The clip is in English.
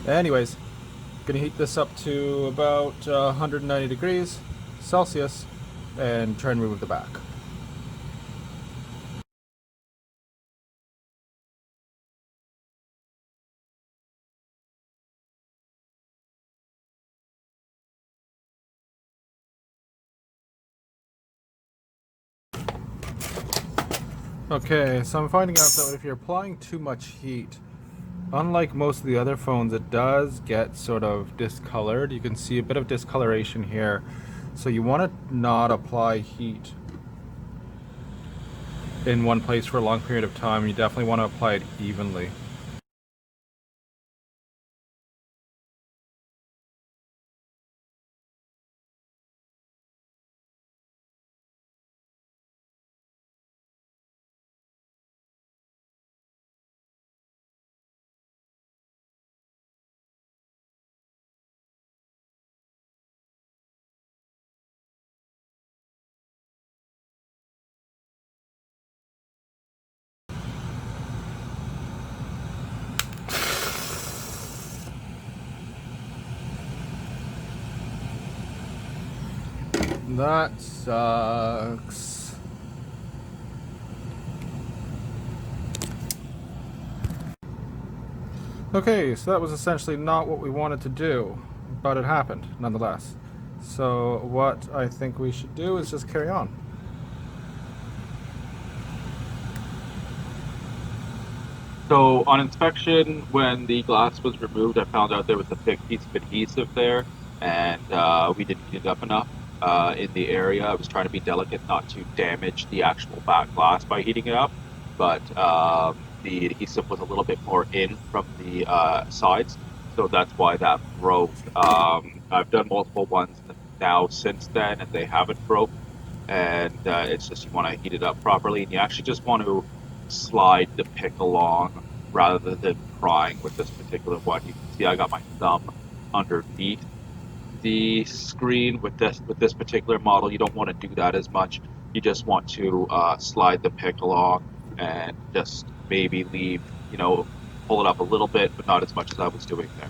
Anyways, gonna heat this up to about 190 degrees Celsius and try and remove the back. Okay, so I'm finding out that if you're applying too much heat, unlike most of the other phones, it does get sort of discolored. You can see a bit of discoloration here. So you want to not apply heat in one place for a long period of time. You definitely want to apply it evenly. That sucks. Okay, so that was essentially not what we wanted to do, but it happened nonetheless. So what I think we should do is just carry on. So on inspection, when the glass was removed, I found out there was a thick piece of adhesive there, and we didn't heat it up enough in the area. I was trying to be delicate, not to damage the actual back glass by heating it up, but the adhesive was a little bit more in from the sides, so that's why that broke. I've done multiple ones now since then, and they haven't broke. And it's just you want to heat it up properly, and you actually just want to slide the pick along rather than prying with this particular one. You can see I got my thumb underneath the screen with this particular model. You don't want to do that as much. You just want to slide the pick along and just maybe leave, pull it up a little bit, but not as much as I was doing there.